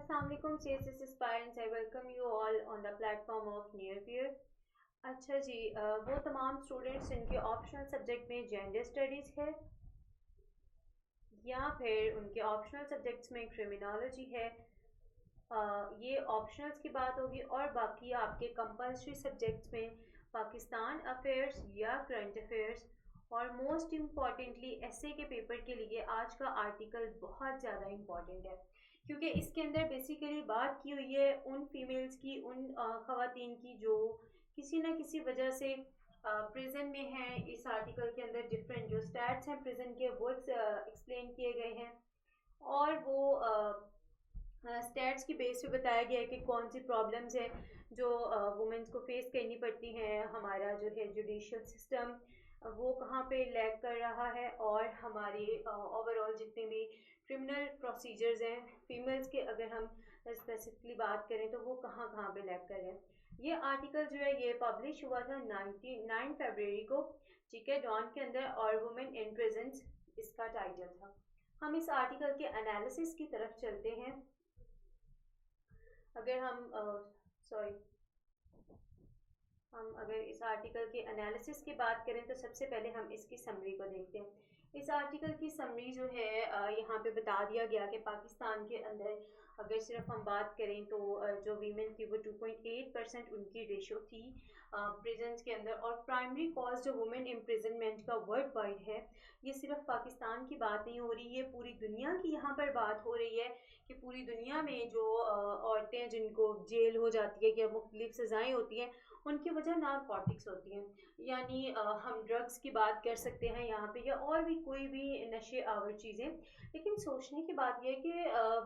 Assalamualaikum CSS aspirants. I welcome you all on the platform of Nearpeer. अच्छा जी, वो तमाम students जिनके optional subject में जेंडर स्टडीज़ है या फिर उनके ऑप्शनल सब्जेक्ट्स में क्रिमिनोलॉजी है, ये ऑप्शनल्स की बात होगी। और बाकी आपके कंपल्सरी सब्जेक्ट्स में पाकिस्तान अफेयर्स या करंट अफेयर्स और मोस्ट इम्पॉर्टेंटली एसए के पेपर के लिए आज का आर्टिकल बहुत ज़्यादा इम्पॉर्टेंट है, क्योंकि इसके अंदर बेसिकली बात की हुई है उन फीमेल्स की, उन ख़वातीन की जो किसी न किसी वजह से प्रिजन में हैं। इस आर्टिकल के अंदर डिफरेंट जो स्टैट्स हैं प्रिजन के वो एक्सप्लेन किए गए हैं, और वो स्टैट्स की बेस पे बताया गया है कि कौन सी प्रॉब्लम्स हैं जो वुमेंस को फेस करनी पड़ती हैं। हमारा जो है जुडिशियल सिस्टम वो कहाँ पे लैग कर रहा है, और हमारी ओवरऑल जितने भी क्रिमिनल प्रोसीजर्स हैं फीमेल्स के, अगर हम स्पेसिफिकली बात करें तो वो कहाँ कहाँ पे लैग कर रहे हैं। ये आर्टिकल जो है ये पब्लिश हुआ था 9 फरवरी को, ठीक है, डॉन के अंदर, और वुमेन इन प्रेजेंस इसका टाइटल था। हम इस आर्टिकल के एनालिसिस की तरफ चलते हैं। अगर हम सॉरी हम अगर इस आर्टिकल के एनालिसिस की बात करें तो सबसे पहले हम इसकी समरी को देखते हैं। इस आर्टिकल की समरी जो है यहाँ पे बता दिया गया कि पाकिस्तान के अंदर अगर सिर्फ हम बात करें तो जो वीमेन थी वो 2.8% उनकी रेशो थी प्रिजन्स के अंदर। और प्राइमरी कॉज जो वुमेन इम्प्रिजनमेंट का वर्ल्ड वाइड है, ये सिर्फ पाकिस्तान की बात नहीं हो रही, ये पूरी दुनिया की यहाँ पर बात हो रही है कि पूरी दुनिया में जो औरतें जिनको जेल हो जाती है या मुख्तलिफ सज़ाएँ होती हैं, उनकी वजह नारकोटिक्स होती हैं। यानी हम ड्रग्स की बात कर सकते हैं यहाँ पे, या और भी कोई भी नशे आवर चीज़ें। लेकिन सोचने की बात यह है कि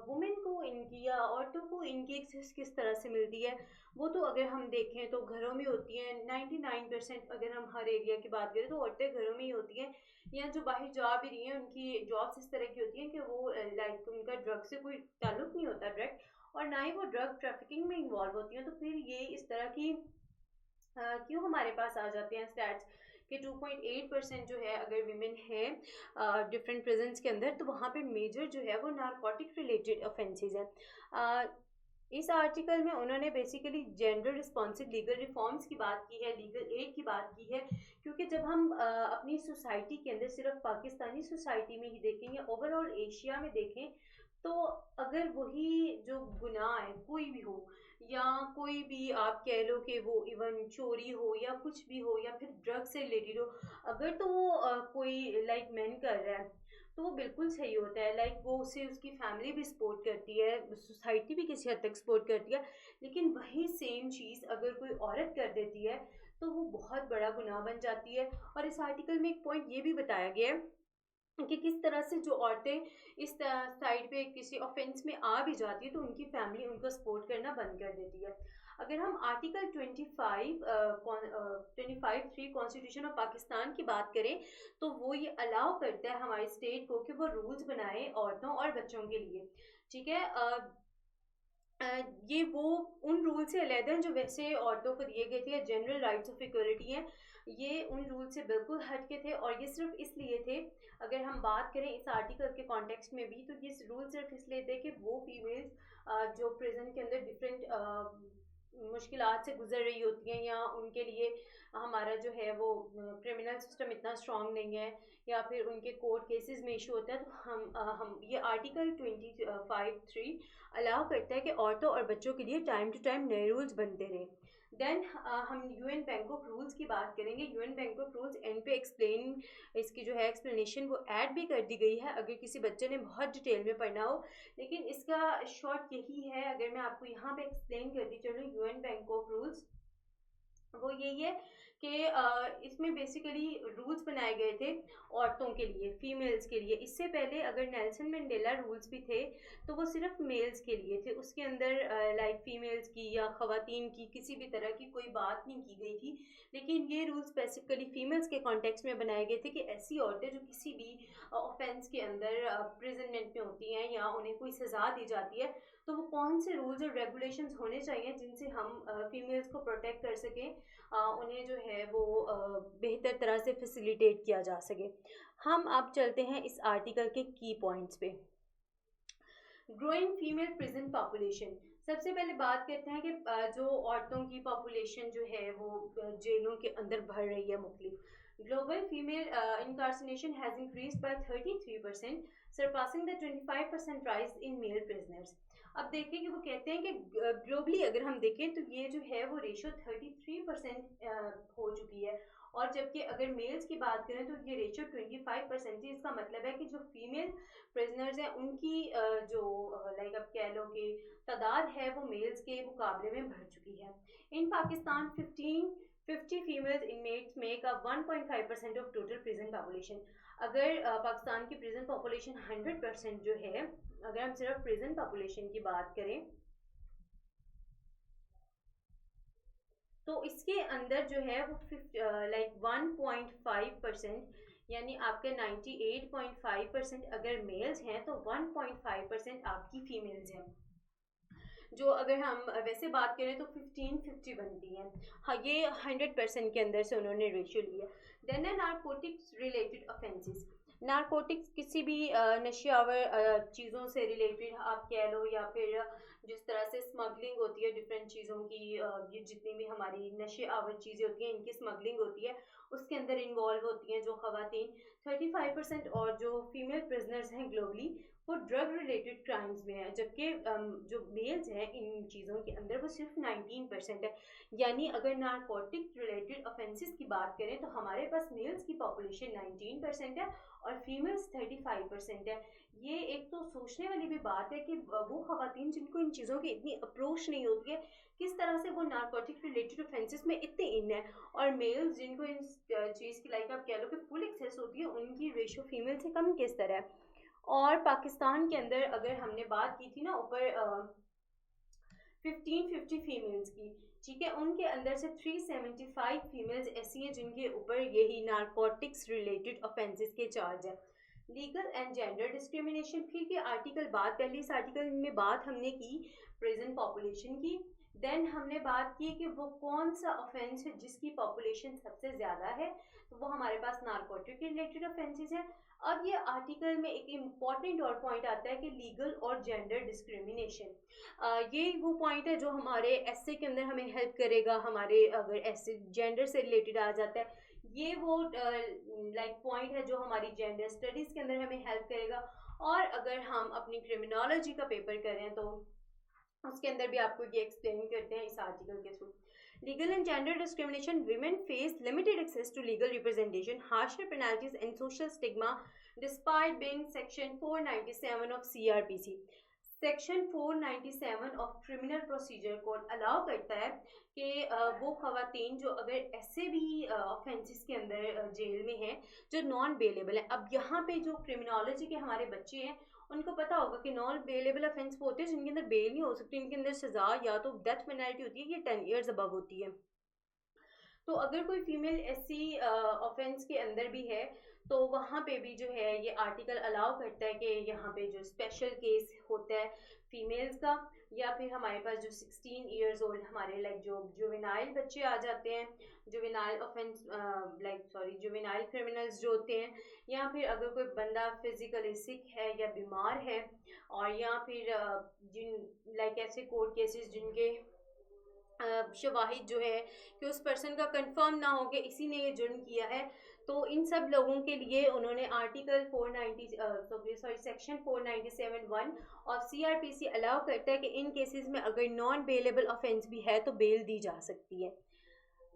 वुमेन को इनकी या औरतों को इनकी एक्सेस किस तरह से मिलती है। वो तो अगर हम देखें तो घरों में होती हैं। 99% अगर हम हर एरिया की बात करें तो औरतें घरों में ही होती हैं, या जो बाहर जा भी रही हैं उनकी जॉब्स इस तरह की होती हैं कि वो लाइक उनका ड्रग से कोई ताल्लुक नहीं होता डायरेक्ट, और ना ही वो ड्रग ट्रैफिकिंग में इन्वॉल्व होती हैं। तो फिर ये इस तरह की क्यों हमारे पास आ जाते हैं स्टैट्स कि 2.8% जो है अगर विमेन है डिफरेंट प्रिजन्स के अंदर, तो वहाँ पे मेजर जो है वो नारकोटिक रिलेटेड ऑफेंसेस हैं। इस आर्टिकल में उन्होंने basically gender responsive legal reforms की बात की है, लीगल एड की बात की है, क्योंकि जब हम अपनी सोसाइटी के अंदर सिर्फ पाकिस्तानी सोसाइटी में ही देखें या ओवरऑल एशिया में देखें, तो अगर वही जो गुनाह है कोई भी हो, या कोई भी आप कह लो कि वो इवन चोरी हो या कुछ भी हो, या फिर ड्रग से रिलेटेड हो, अगर तो वो कोई लाइक मैन कर रहा है तो वो बिल्कुल सही होता है। लाइक वो उसे उसकी फैमिली भी सपोर्ट करती है, सोसाइटी भी किसी हद तक सपोर्ट करती है। लेकिन वही सेम चीज़ अगर कोई औरत कर देती है तो वो बहुत बड़ा गुनाह बन जाती है। और इस आर्टिकल में एक पॉइंट ये भी बताया गया है कि किस तरह से जो औरतें इस साइड पे किसी ऑफेंस में आ भी जाती है तो उनकी फैमिली उनको सपोर्ट करना बंद कर देती है। अगर हम आर्टिकल 25(3) कॉन्स्टिट्यूशन ऑफ पाकिस्तान की बात करें, तो वो ये अलाउ करता है हमारे स्टेट को कि वो रूल्स बनाए औरतों और बच्चों के लिए, ठीक है। ये वो उन रूल से अलग हैं जो वैसे औरतों को दिए गए थे, या जनरल राइट्स ऑफ इक्वलिटी हैं, ये उन रूल से बिल्कुल हटके थे। और ये सिर्फ इसलिए थे, अगर हम बात करें इस आर्टिकल के कॉन्टेक्स्ट में भी, तो ये रूल सिर्फ इसलिए थे कि वो फीमेल्स जो प्रिजन के अंदर डिफरेंट मुश्किलात से गुजर रही होती हैं, या उनके लिए हमारा जो है वो क्रिमिनल सिस्टम इतना स्ट्रांग नहीं है, या फिर उनके कोर्ट केसेस में इशू होता है, तो हम ये आर्टिकल 25(3) अलाउ करता है कि औरतों और बच्चों के लिए टाइम टू टाइम नए रूल्स बनते रहें। देन हम यूएन बैंकॉक रूल्स की बात करेंगे। यूएन बैंकॉक रूल्स एंड पे एक्सप्लेन, इसकी जो है एक्सप्लेनेशन वो ऐड भी कर दी गई है अगर किसी बच्चे ने बहुत डिटेल में पढ़ना हो। लेकिन इसका शॉर्ट यही है, अगर मैं आपको यहाँ पे एक्सप्लेन करती चलूँ यूएन बैंकॉक रूल्स, वो यही है कि इसमें बेसिकली रूल्स बनाए गए थे औरतों के लिए, फीमेल्स के लिए। इससे पहले अगर नेल्सन मंडेला रूल्स भी थे तो वो सिर्फ मेल्स के लिए थे, उसके अंदर लाइक फीमेल्स की या ख़वातीन की किसी भी तरह की कोई बात नहीं की गई थी। लेकिन ये रूल्स स्पेसिफिकली फीमेल्स के कॉन्टेक्स्ट में बनाए गए थे कि ऐसी औरतें जो किसी भी ऑफेंस के अंदर प्रिजनमेंट में होती हैं या उन्हें कोई सज़ा दी जाती है, तो वो कौन से रूल्स और रेगुलेशंस होने चाहिए जिनसे हम फीमेल्स को प्रोटेक्ट कर सकें, उन्हें जो है वो बेहतर तरह से फैसिलिटेट किया जा सके। हम अब चलते हैं इस आर्टिकल के की पॉइंट्स पे। Growing female prison population. सबसे पहले बात करते हैं कि जो औरतों की पॉपुलेशन जो है वो जेलों के अंदर बढ़ रही है मुख्तलिफ। Global female incarceration has increase by 33%, surpassing the 25% rise in male prisoners. अब देखें कि वो कहते हैं कि ग्लोबली अगर हम देखें तो ये जो है वो रेशो 33% हो चुकी है, और जबकि अगर मेल्स की बात करें तो ये रेशो 25% है। इसका मतलब है कि जो फीमेल प्रिजनर्स हैं उनकी जो लाइक अब कह लो कि तादाद है वो मेल्स के मुकाबले में बढ़ चुकी है। In Pakistan 50 female inmates make up 1.5% of total prison population. अगर पाकिस्तान की प्रिजन पॉपुलेशन 100% जो है, अगर हम सिर्फ प्रिजन पॉपुलेशन की बात करें तो इसके अंदर जो है वो लाइक 1.5%, यानी आपके 98.5% अगर मेल्स हैं तो 1.5% आपकी फीमेल्स हैं। जो अगर हम वैसे बात करें तो 15-50 बनती है। हाँ, ये 100% के अंदर से उन्होंने रेशियो लिया। देन है नारकोटिक्स रिलेटेड ऑफेंसेस। नारकोटिक्स किसी भी नशियावर चीज़ों से रिलेटेड आप कह लो, या फिर जिस तरह से स्मगलिंग होती है डिफरेंट चीज़ों की, ये जितनी भी हमारी नशियावर चीज़ें होती हैं इनकी स्मगलिंग होती है, उसके अंदर इन्वॉल्व होती हैं जो ख़वातीन 35%, और जो फीमेल प्रिजनर्स हैं ग्लोबली वो ड्रग रिलेटेड क्राइम्स में है, जबकि जो मेल्स हैं इन चीज़ों के अंदर वो सिर्फ 19% है। यानी अगर नारकोटिक रिलेटेड ऑफेंसेस की बात करें तो हमारे पास मेल्स की पॉपुलेशन 19% है और फीमेल्स 35% है। ये एक तो सोचने वाली भी बात है कि वो खवातीन जिनको इन चीज़ों की इतनी अप्रोच नहीं होती है, किस तरह से वो नारकोटिक रिलेटेड ऑफेंसेस में इतने इन है, और मेल्स जिनको इन चीज़ की लाइक आप कह लो कि फुल एक्सेस होती है उनकी रेशो फीमेल से कम किस तरह है। और पाकिस्तान के अंदर अगर हमने बात की थी ना ऊपर 1550 फीमेल्स की, ठीक है, उनके अंदर से 375 फीमेल्स ऐसी हैं जिनके ऊपर यही नारकोटिक्स रिलेटेड ऑफेंसेस के चार्ज है। लीगल एंड जेंडर डिस्क्रिमिनेशन, फिर के आर्टिकल बात, पहले इस आर्टिकल में बात हमने की प्रेजेंट पॉपुलेशन की, देन हमने बात की कि वो कौन सा ऑफेंस है जिसकी पॉपुलेशन सबसे ज़्यादा है, तो वो हमारे पास नारकोटिक रिलेटेड ऑफेंसेस हैं। अब ये आर्टिकल में एक इम्पॉर्टेंट और पॉइंट आता है कि लीगल और जेंडर डिस्क्रिमिनेशन। ये वो पॉइंट है जो हमारे एसए के अंदर हमें हेल्प करेगा। हमारे अगर एसए जेंडर से रिलेटेड आ जाता है, ये वो लाइक पॉइंट है जो हमारी जेंडर स्टडीज़ के अंदर हमें हेल्प करेगा। और अगर हम अपनी क्रिमिनोलॉजी का पेपर करें तो उसके अंदर भी आपको ये एक्सप्लेन करते हैं इस आर्टिकल के through. Legal and gender discrimination, women face limited access to legal representation, harsher penalties and social stigma despite being section 497 of CRPC। Section 497 of criminal procedure code allow करता है कि वो खवातीन जो अगर ऐसे भी ऑफेंसेस के अंदर जेल में हैं जो नॉन बेलेबल है। अब यहाँ पे जो क्रिमिनोलॉजी के हमारे बच्चे हैं उनको पता होगा कि नॉन बेलेबल ऑफेंस वो होते हैं जिनके अंदर बेल नहीं हो सकती, इनके अंदर सजा या तो डेथ पेनल्टी होती है, ये 10 ईयर्स अबव होती है। तो अगर कोई फीमेल ऐसी ऑफेंस के अंदर भी है तो वहाँ पे भी जो है ये आर्टिकल अलाउ करता है कि यहाँ पे जो स्पेशल केस होता है फीमेल्स का, या फिर हमारे पास जो 16 इयर्स ओल्ड हमारे लाइक जो जुवेनाइल बच्चे आ जाते हैं, juvenile offence like sorry juvenile criminals जो होते हैं, या फिर अगर कोई बंदा फिजिकली सिक है या बीमार है, और या फिर जिन लाइक ऐसे कोर्ट केसेस जिनके शवाहिद जो है कि उस पर्सन का कंफर्म ना हो कि इसी ने ये जुर्म किया है, तो इन सब लोगों के लिए उन्होंने आर्टिकल 490 सॉरी सेक्शन 497(1) और सीआरपीसी अलाउ करता है कि इन केसेस में अगर नॉन बेलेबल ऑफेंस भी है तो बेल दी जा सकती है।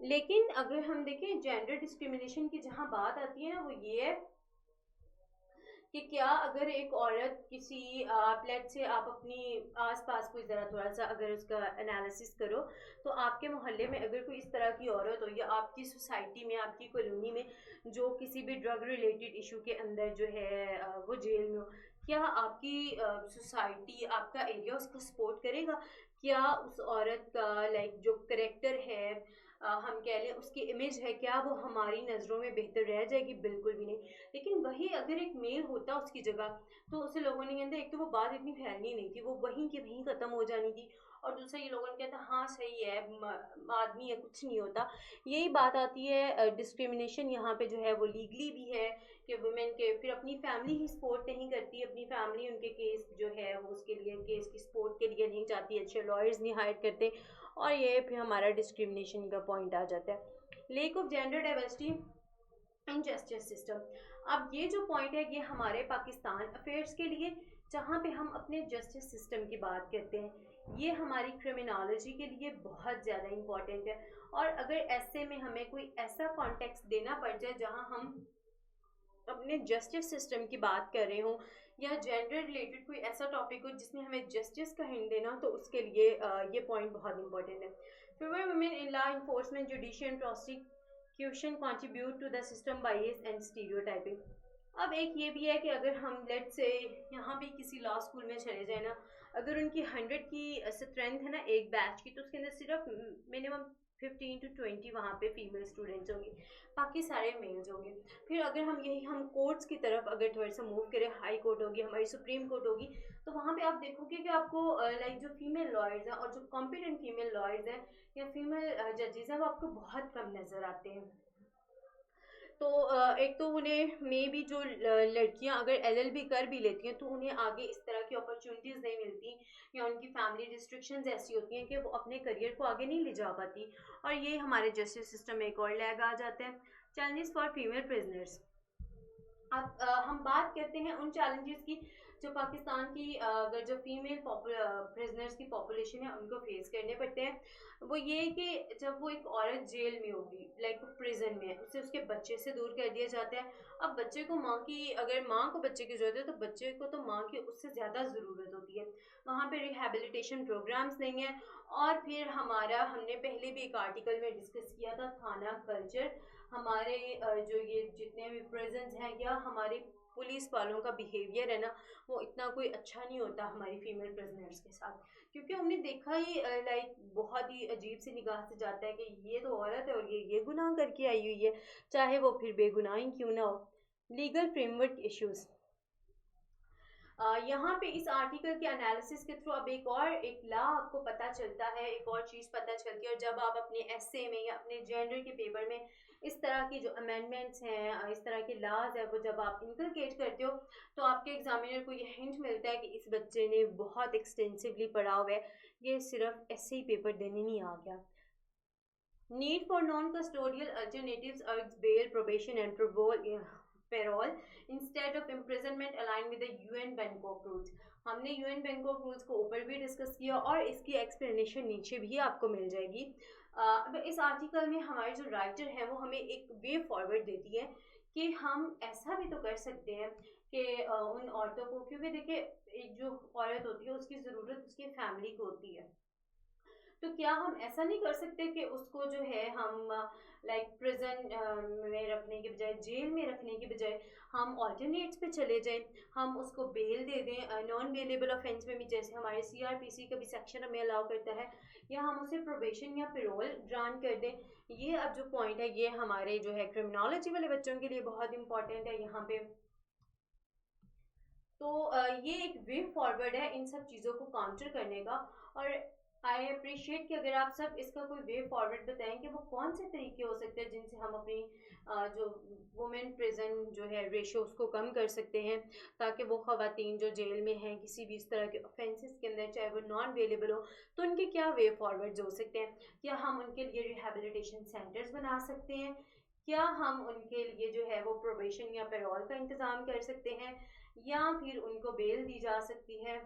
लेकिन अगर हम देखें जेंडर डिस्क्रिमिनेशन की जहाँ बात आती है ना, वो ये है कि क्या अगर एक औरत किसी आप लेट से आप अपनी आसपास कोई ज़रा थोड़ा सा अगर उसका एनालिसिस करो तो आपके मोहल्ले में अगर कोई इस तरह की औरत हो या आपकी सोसाइटी में आपकी कॉलोनी में जो किसी भी ड्रग रिलेटेड इशू के अंदर जो है वो जेल में हो, क्या आपकी सोसाइटी आपका एरिया उसको सपोर्ट करेगा? क्या उस औरत का लाइक जो करेक्टर है हम कह लें उसकी इमेज है, क्या वो हमारी नज़रों में बेहतर रह जाएगी? बिल्कुल भी नहीं। लेकिन वही अगर एक मेल होता उसकी जगह तो उसे लोगों ने कहते एक तो वो बात इतनी फैलनी नहीं थी, वो वहीं की वहीं ख़त्म हो जानी थी। और दूसरा ये लोगों ने कहता है हाँ सही है, आदमी है कुछ नहीं होता। यही बात आती है, डिस्क्रिमिनेशन यहाँ पे जो है वो लीगली भी है कि वुमेन के फिर अपनी फैमिली ही सपोर्ट नहीं करती, अपनी फैमिली उनके केस जो है वो उसके लिए केस की सपोर्ट के लिए नहीं जाती, अच्छे लॉयर्स नहीं हायर करते, और ये फिर हमारा डिस्क्रिमिनेशन का पॉइंट आ जाता है। Lake of gender diversity in justice system. अब ये जो पॉइंट है ये हमारे पाकिस्तान अफेयर्स के लिए, जहाँ पे हम अपने जस्टिस सिस्टम की बात करते हैं, ये हमारी क्रिमिनोलॉजी के लिए बहुत ज़्यादा इम्पॉर्टेंट है। और अगर ऐसे में हमें कोई ऐसा कॉन्टेक्स्ट देना पड़ जाए जहाँ हम अपने जस्टिस सिस्टम की बात कर रहे हो या जेंडर रिलेटेड कोई ऐसा टॉपिक हो जिसमें हमें जस्टिस का हिंट देना, तो उसके लिए ये पॉइंट बहुत इंपॉर्टेंट है। Fewer women in law enforcement judicial and prosecution contribute to the system bias and stereotyping. अब एक ये भी है कि अगर हम लेट से यहाँ भी किसी लॉ स्कूल में चले जाए ना, अगर उनकी 100 की स्ट्रेंथ है ना एक बैच की, तो उसके अंदर सिर्फ मिनिमम 15 to 20 वहाँ पे फीमेल स्टूडेंट्स होंगे, बाकी सारे मेल्स होंगे। फिर अगर हम कोर्ट्स की तरफ अगर थोड़ा सा मूव करें, हाई कोर्ट होगी, हमारी सुप्रीम कोर्ट होगी, तो वहाँ पे आप देखोगे कि आपको लाइक जो फीमेल लॉयर्स हैं और जो कॉम्पिटेंट फीमेल लॉयर्स हैं या फीमेल जजेस हैं वो आपको बहुत कम नज़र आते हैं। तो एक तो उन्हें मे भी जो लड़कियां अगर एलएलबी कर भी लेती हैं तो उन्हें आगे इस तरह की अपॉर्चुनिटीज़ नहीं मिलती, या उनकी फैमिली रिस्ट्रिक्शंस ऐसी होती हैं कि वो अपने करियर को आगे नहीं ले जा पाती, और ये हमारे जस्टिस सिस्टम में एक और लैग आ जाते हैं। Challenges for female prisoners. अब हम बात करते हैं उन चैलेंजेस की जो पाकिस्तान की अगर जो फीमेल प्रिजनर्स की पॉपुलेशन है उनको फेस करने पड़ते हैं। वो ये कि जब वो एक औरत जेल में होगी, लाइक प्रिजन में है, उसे उसके बच्चे से दूर कर दिया जाता है। अब बच्चे को माँ की, अगर माँ को बच्चे की ज़रूरत है तो बच्चे को तो माँ की उससे ज़्यादा ज़रूरत होती है। वहाँ पे रिहेबिलिटेशन प्रोग्राम्स नहीं है। और फिर हमारा, हमने पहले भी एक आर्टिकल में डिस्कस किया था, थाना कल्चर। हमारे जो ये जितने भी प्रेजेंस हैं या हमारे पुलिस वालों का बिहेवियर है ना, वो इतना कोई अच्छा नहीं होता हमारी फीमेल प्रिजनर्स के साथ, क्योंकि हमने देखा ही लाइक बहुत ही अजीब सी निगाह से जाता है कि ये तो औरत है और ये गुनाह करके आई हुई है, चाहे वो फिर बेगुनाह ही क्यों ना हो। Legal framework issues. यहाँ पे इस आर्टिकल के एनालिसिस के थ्रू अब एक लॉ आपको पता चलता है, एक और चीज़ पता चलती है। और जब आप अपने एस्से में या अपने जेंडर के पेपर में इस तरह की जो अमेंडमेंट्स हैं, इस तरह के लॉज है, वो जब आप इंकलकेट करते हो तो आपके एग्जामिनर को ये हिंट मिलता है कि इस बच्चे ने बहुत एक्सटेंसिवली पढ़ा हुआ है, ये सिर्फ ऐसे ही पेपर देने नहीं आ गया। Need for non-custodial alternatives urges bail, probation, and parole instead of imprisonment aligned with the UN Bangkok rules. हमने यूएन बैंकॉक रूल्स को ऊपर भी डिस्कस किया और इसकी एक्सप्लेनेशन नीचे भी आपको मिल जाएगी। अब इस आर्टिकल में हमारी जो राइटर है वो हमें एक वे फॉरवर्ड देती है कि हम ऐसा भी तो कर सकते हैं कि उन औरतों को, क्योंकि देखिए एक जो औरत होती है उसकी ज़रूरत उसकी फैमिली को होती है, तो क्या हम ऐसा नहीं कर सकते कि उसको जो है हम लाइक प्रिजन में रखने के बजाय, जेल में रखने के बजाय हम ऑल्टरनेट्स पे चले जाएं, हम उसको बेल दे दें नॉन बेलेबल ऑफेंस में भी, जैसे हमारे सीआरपीसी का भी सेक्शन हमें अलाउ करता है, या हम उसे प्रोबेशन या पेरोल ग्रांट कर दें। ये अब जो पॉइंट है ये हमारे जो है क्रिमिनोलॉजी वाले बच्चों के लिए बहुत इंपॉर्टेंट है यहाँ पे। तो ये एक वे फॉरवर्ड है इन सब चीज़ों को काउंटर करने का। और आई अप्रिशिएट कि अगर आप सब इसका कोई वे फॉरवर्ड बताएं कि वो कौन से तरीके हो सकते हैं जिनसे हम अपनी जो वुमेन प्रिजन जो है रेशो उसको कम कर सकते हैं, ताकि वो ख़वातीन जो जेल में हैं किसी भी इस तरह के ऑफेंसेस के अंदर, चाहे वो नॉन अवेलेबल हो, तो उनके क्या वे फॉरवर्ड हो सकते हैं। क्या हम उनके लिए रिहेबिलिटेशन सेंटर्स बना सकते हैं, क्या हम उनके लिए जो है वो प्रोबेशन या पेरोल का इंतज़ाम कर सकते हैं, या फिर उनको बेल दी जा सकती है,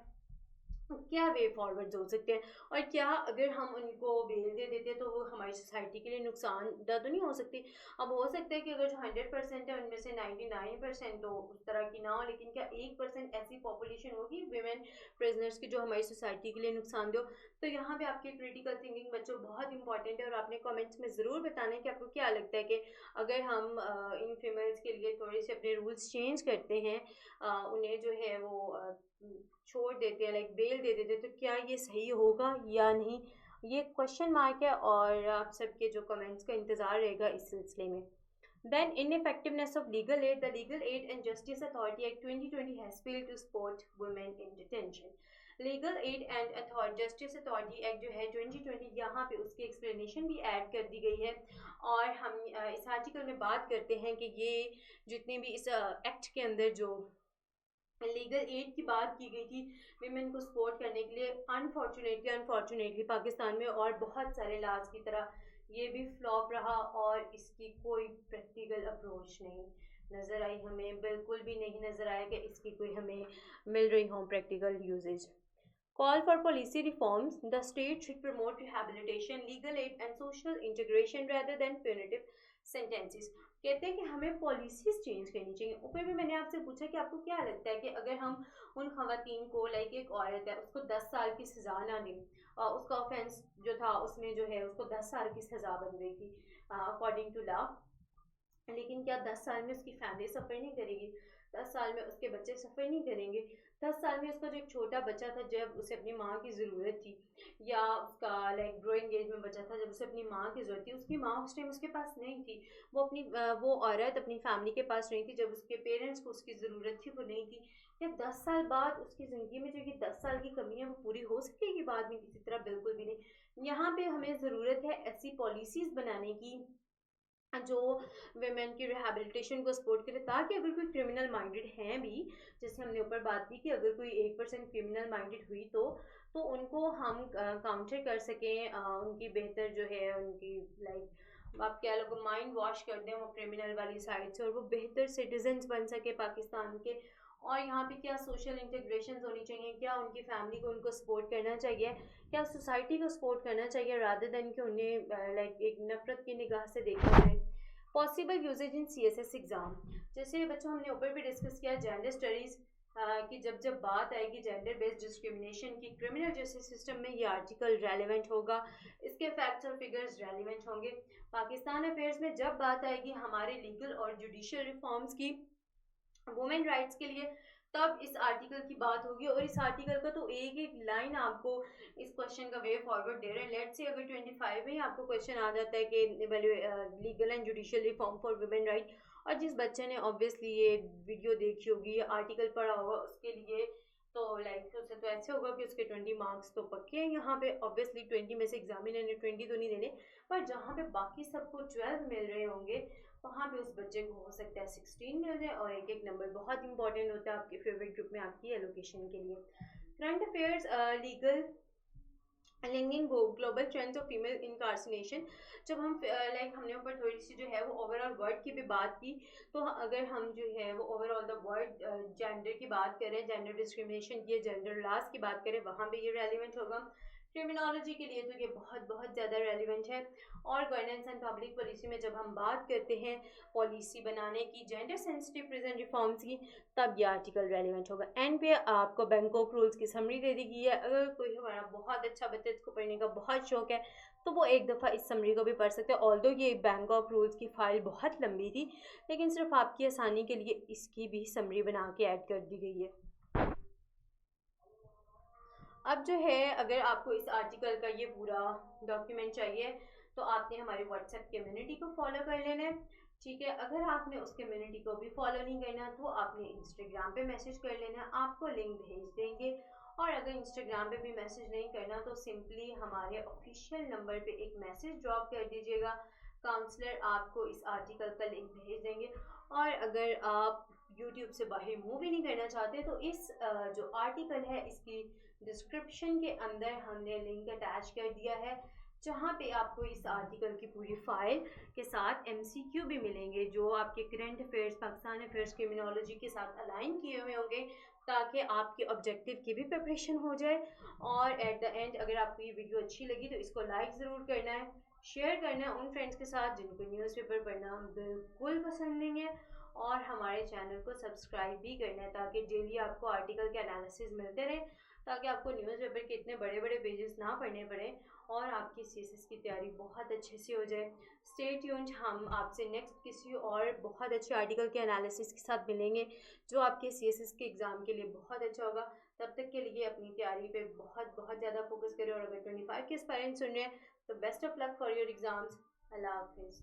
क्या वे फॉरवर्ड हो सकते हैं। और क्या अगर हम उनको बेल दे देते तो वो हमारी सोसाइटी के लिए नुकसानदा तो नहीं हो सकती। अब हो सकता है कि अगर जो 100% है उनमें से 99% तो उस तरह की ना हो, लेकिन क्या 1% ऐसी पॉपुलेशन होगी वेमेन प्रिजनर्स की जो हमारी सोसाइटी के लिए नुकसान दो। तो यहाँ पे आपकी क्रिटिकल थिंकिंग बच्चों बहुत इंपॉर्टेंट है, और आपने कमेंट्स में ज़रूर बताना है कि आपको क्या लगता है कि अगर हम इन फीमेल्स के लिए थोड़े से अपने रूल्स चेंज करते हैं, उन्हें जो है वो छोड़ देते हैं, लाइक बेल दे देते हैं, तो क्या ये सही होगा या नहीं, ये क्वेश्चन मार्क है। और आप सबके जो कमेंट्स का इंतज़ार रहेगा इस सिलसिले में। Then ineffectiveness of legal aid. The Legal Aid and Justice Authority Act 2020 has failed to support women in detention. Legal aid and justice authority act जो है 2020, यहाँ पे उसकी एक्सप्लेनेशन भी ऐड कर दी गई है। और हम इस आर्टिकल में बात करते हैं कि ये जितने भी इस एक्ट के अंदर जो लीगल एड की बात की गई थी विमेन को सपोर्ट करने के लिए, अनफॉर्चुनेटली पाकिस्तान में और बहुत सारे लाज की तरह ये भी फ्लॉप रहा और इसकी कोई प्रैक्टिकल अप्रोच नहीं नज़र आई, हमें बिल्कुल भी नहीं नज़र आया कि इसकी कोई हमें मिल रही हो practical usages. Call for policy reforms. The state should promote rehabilitation, legal aid, and social integration rather than punitive sentences. कहते हैं कि हमें पॉलिसीज चेंज करनी चाहिए। ऊपर भी मैंने आपसे पूछा कि आपको क्या लगता है कि अगर हम उन खवातीन को, लाइक एक औरत है उसको 10 साल की सज़ा ना दें, उसका ऑफेंस जो था उसमें जो है उसको 10 साल की सज़ा बन गई थी अकॉर्डिंग टू लॉ, लेकिन क्या 10 साल में उसकी फैमिली सफ़र नहीं करेगी? 10 साल में उसके बच्चे सफ़र नहीं करेंगे? 10 साल में उसका जो एक छोटा बच्चा था जब उसे अपनी माँ की ज़रूरत थी, या उसका लाइक ग्रोइंग एज में बच्चा था जब उसे अपनी माँ की ज़रूरत थी, उसकी माँ उस टाइम उसके पास नहीं थी, वो औरत अपनी फैमिली के पास नहीं थी, जब उसके पेरेंट्स को उसकी ज़रूरत थी वो नहीं थी। या 10 साल बाद उसकी ज़िंदगी में जो ये 10 साल की कमी है वो पूरी हो सकेगी बाद में? किसी तरह बिल्कुल भी नहीं। यहाँ पे हमें ज़रूरत है ऐसी पॉलिसीज़ बनाने की जो वेमेन की रिहैबिलिटेशन को सपोर्ट करे, ताकि अगर कोई क्रिमिनल माइंडेड हैं भी, जैसे हमने ऊपर बात की कि अगर कोई 1% क्रिमिनल माइंडेड हुई तो उनको हम काउंटर कर सकें, उनकी बेहतर जो है उनकी लाइक आप क्या लोग माइंड वॉश कर दें वो क्रिमिनल वाली साइड से, और वो बेहतर सिटीजन्स बन सके पाकिस्तान के। और यहाँ पे क्या सोशल इंटीग्रेशन होनी चाहिए, क्या उनकी फैमिली को उनको सपोर्ट करना चाहिए, क्या सोसाइटी को सपोर्ट करना चाहिए, रादर देन कि उन्हें लाइक एक नफरत की निगाह से देखा जाए। पॉसिबल यूजेज इन CSS एग्ज़ाम, जैसे बच्चों हमने ऊपर भी डिस्कस किया जेंडर स्टडीज़ कि जब बात आएगी जेंडर बेस्ड डिस्क्रिमिनेशन की क्रिमिनल जस्टिस सिस्टम में ये आर्टिकल रेलिवेंट होगा, इसके फैक्ट्स और फिगर्स रेलिवेंट होंगे। पाकिस्तान अफेयर्स में जब बात आएगी हमारे लीगल और जुडिशल रिफॉर्म्स की, वुमेन राइट्स के लिए, तब इस आर्टिकल की बात होगी। और इस आर्टिकल का तो एक एक लाइन आपको इस क्वेश्चन का वे फॉरवर्ड दे रहे हैं। लेट्स से अगर 25 में ही आपको क्वेश्चन आ जाता है कि legal and judicial reform for women right, और जिस बच्चे ने ऑब्वियसली ये वीडियो देखी होगी, ये आर्टिकल पढ़ा होगा, उसके लिए तो लाइक उसे तो ऐसे होगा कि उसके 20 मार्क्स तो पक्के हैं। यहाँ पे ऑब्वियसली 20 में से एग्जामिनर ने 20 तो नहीं देने, पर जहाँ पे बाकी सबको 12 मिल रहे होंगे वहाँ पे उस बच्चे को हो सकता है 16 मिल जाए। और एक एक नंबर बहुत इंपॉर्टेंट होता है आपके फेवरेट ग्रुप में आपकी एलोकेशन के लिए। Current affairs, legal linking global trends of female incarceration, जब हम लाइक हमने ऊपर थोड़ी सी जो है वो ओवरऑल वर्ड की भी बात की, तो अगर हम जो है वो ओवरऑल द वर्ड जेंडर की बात करें, जेंडर डिस्क्रिमिनेशन की, जेंडर लॉस की बात करें, वहाँ पे ये रेलिवेंट होगा। क्रिमिनोलॉजी के लिए तो ये बहुत बहुत ज़्यादा रेलिवेंट है। और गवर्नेंस एंड पब्लिक पॉलिसी में जब हम बात करते हैं पॉलिसी बनाने की जेंडर सेंसिटिव प्रेजेंट रिफॉर्म्स की, तब ये आर्टिकल रेलिवेंट होगा। एंड पे आपको बैंकॉक रूल्स की समरी दे दी गई है। अगर कोई हमारा बहुत अच्छा बच्चा जिसको पढ़ने का बहुत शौक है तो वो एक दफ़ा इस समरी को भी पढ़ सकते हैं। ऑल्दो ये बैंकॉक रूल्स की फ़ाइल बहुत लंबी थी, लेकिन सिर्फ आपकी आसानी के लिए इसकी भी समरी बना के ऐड कर दी गई है। अब जो है अगर आपको इस आर्टिकल का ये पूरा डॉक्यूमेंट चाहिए तो आपने हमारे व्हाट्सएप कम्युनिटी को फॉलो कर लेना है, ठीक है। अगर आपने उस कम्युनिटी को भी फॉलो नहीं करना तो आपने इंस्टाग्राम पे मैसेज कर लेना, आपको लिंक भेज देंगे। और अगर इंस्टाग्राम पे भी मैसेज नहीं करना तो सिंपली हमारे ऑफिशियल नंबर पे एक मैसेज ड्रॉप कर दीजिएगा, काउंसलर आपको इस आर्टिकल का लिंक भेज देंगे। और अगर आप यूट्यूब से बाहर मूवी नहीं करना चाहते तो इस जो आर्टिकल है इसकी डिस्क्रिप्शन के अंदर हमने लिंक अटैच कर दिया है, जहाँ पे आपको इस आर्टिकल की पूरी फाइल के साथ MCQ भी मिलेंगे जो आपके current affairs, Pakistan affairs, criminology के साथ अलाइन किए हुए होंगे, ताकि आपके ऑब्जेक्टिव की भी प्रिपरेशन हो जाए। और एट द एंड अगर आपको ये वीडियो अच्छी लगी तो इसको लाइक ज़रूर करना है, शेयर करना है उन फ्रेंड्स के साथ जिनको न्यूज़पेपर पढ़ना बिल्कुल पसंद नहीं है, और हमारे चैनल को सब्सक्राइब भी करना है ताकि डेली आपको आर्टिकल के एनालिसिस मिलते रहे, ताकि आपको न्यूज़पेपर के इतने बड़े बड़े पेजेस ना पढ़ने पड़े और आपकी CSS की तैयारी बहुत अच्छे से हो जाए। स्टे ट्यून्ड, हम आपसे नेक्स्ट किसी और बहुत अच्छे आर्टिकल के एनालिसिस के साथ मिलेंगे जो आपके CSS के एग्ज़ाम के लिए बहुत अच्छा होगा। तब तक के लिए अपनी तैयारी पे बहुत बहुत ज़्यादा फोकस करें, और अगर 25 के एस्पायरेंट्स सुन रहे हैं तो best of luck for your exams. अल्लाह हाफिज़।